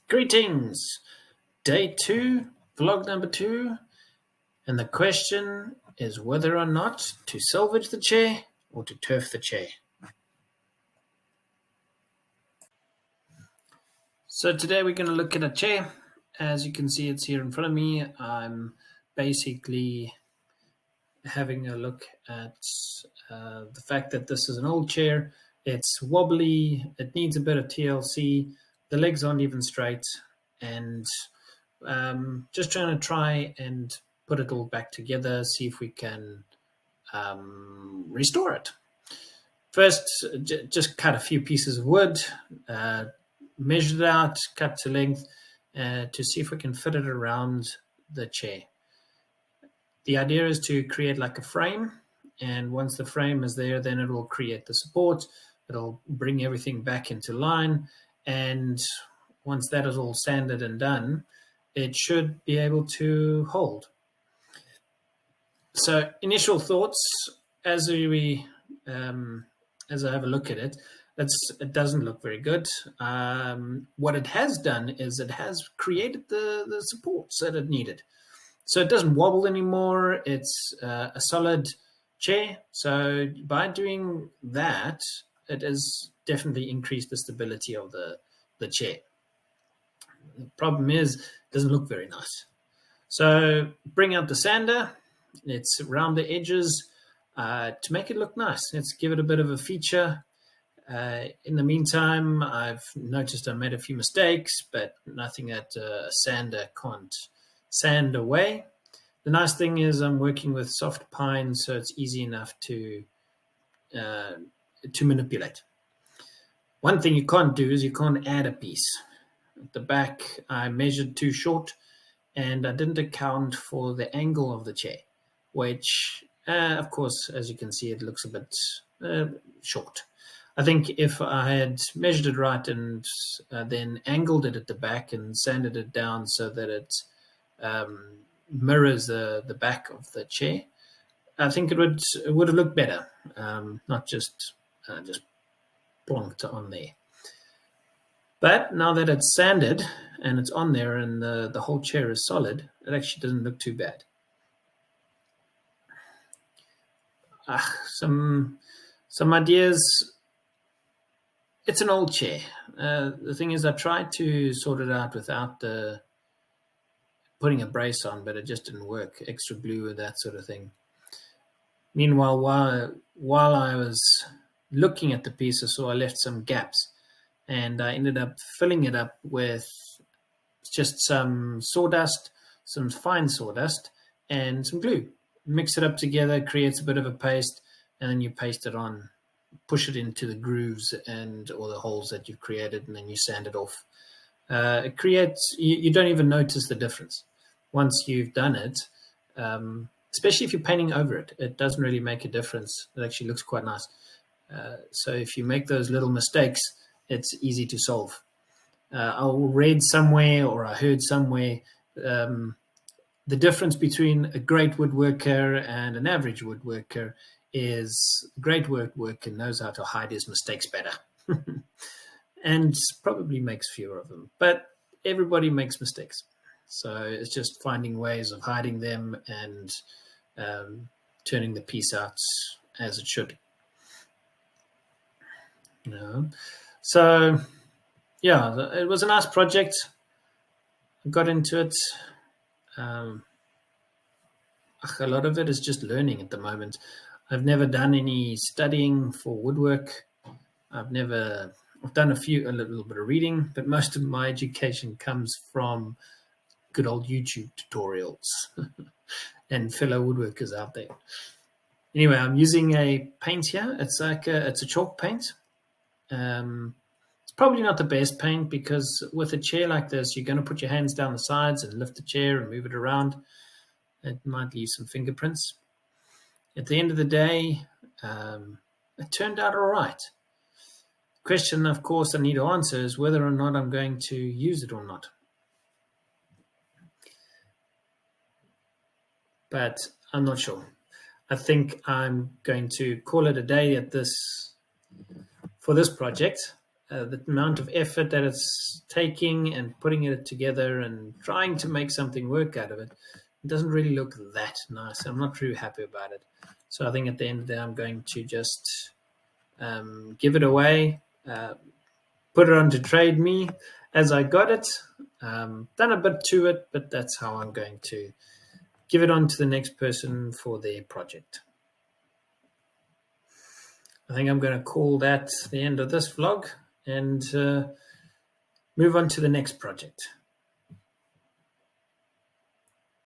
Greetings! Day 2, vlog number 2, and the question is whether or not to salvage the chair or to turf the chair. So today we're going to look at a chair. As you can see, it's here in front of me. I'm basically having a look at the fact that this is an old chair. It's wobbly, it needs a bit of TLC, the legs aren't even straight, and just try and put it all back together, see if we can restore it. First, just cut a few pieces of wood, measure it out, cut to length, to see if we can fit it around the chair. The idea is to create like a frame, and once the frame is there, then it will create the support. It'll bring everything back into line, and once that is all sanded and done, it should be able to hold. So initial thoughts, as I have a look at it, it doesn't look very good. What it has done is it has created the supports that it needed. So it doesn't wobble anymore. It's a solid chair. So by doing that, it has definitely increased the stability of the chair. The problem is it doesn't look very nice. So bring out the sander. Let's round the edges to make it look nice. Let's give it a bit of a feature. In the meantime, I've noticed I made a few mistakes, but nothing that a sander can't sand away. The nice thing is I'm working with soft pine, so it's easy enough to manipulate. One thing you can't do is you can't add a piece. At the back, I measured too short, and I didn't account for the angle of the chair, which, of course, as you can see, it looks a bit short. I think if I had measured it right and then angled it at the back and sanded it down so that it mirrors the back of the chair, I think it would have looked better, not just plonked on there. But now that it's sanded and it's on there and the whole chair is solid, it actually doesn't look too bad. Some ideas. It's an old chair. The thing is, I tried to sort it out without putting a brace on, but it just didn't work. Extra glue and that sort of thing. Meanwhile, while I was looking at the piece, I saw I left some gaps, and I ended up filling it up with just some sawdust, some fine sawdust, and some glue. Mix it up together, creates a bit of a paste, and then you paste it on, push it into the grooves or the holes that you've created, and then you sand it off. It creates, you don't even notice the difference. Once you've done it, especially if you're painting over it, it doesn't really make a difference. It actually looks quite nice. So if you make those little mistakes, it's easy to solve. I read somewhere, or I heard somewhere, the difference between a great woodworker and an average woodworker is a great woodworker knows how to hide his mistakes better and probably makes fewer of them. But everybody makes mistakes. So it's just finding ways of hiding them and turning the piece out as it should. So, yeah, it was a nice project. I got into it. A lot of it is just learning at the moment. I've never done any studying for woodwork. I've done a little bit of reading, but most of my education comes from good old YouTube tutorials and fellow woodworkers out there. Anyway, I'm using a paint here. It's a chalk paint. It's probably not the best paint because with a chair like this, you're going to put your hands down the sides and lift the chair and move it around. It might leave some fingerprints. At the end of the day, it turned out all right. The question, of course, I need to answer is whether or not I'm going to use it or not. But I'm not sure. I think I'm going to call it a day for this project. the amount of effort that it's taking and putting it together and trying to make something work out of it, it doesn't really look that nice. I'm not really happy about it. So I think at the end of the day, I'm going to just give it away, put it onto Trade Me as I got it, done a bit to it, but that's how I'm going to give it on to the next person for their project. I think I'm going to call that the end of this vlog and move on to the next project.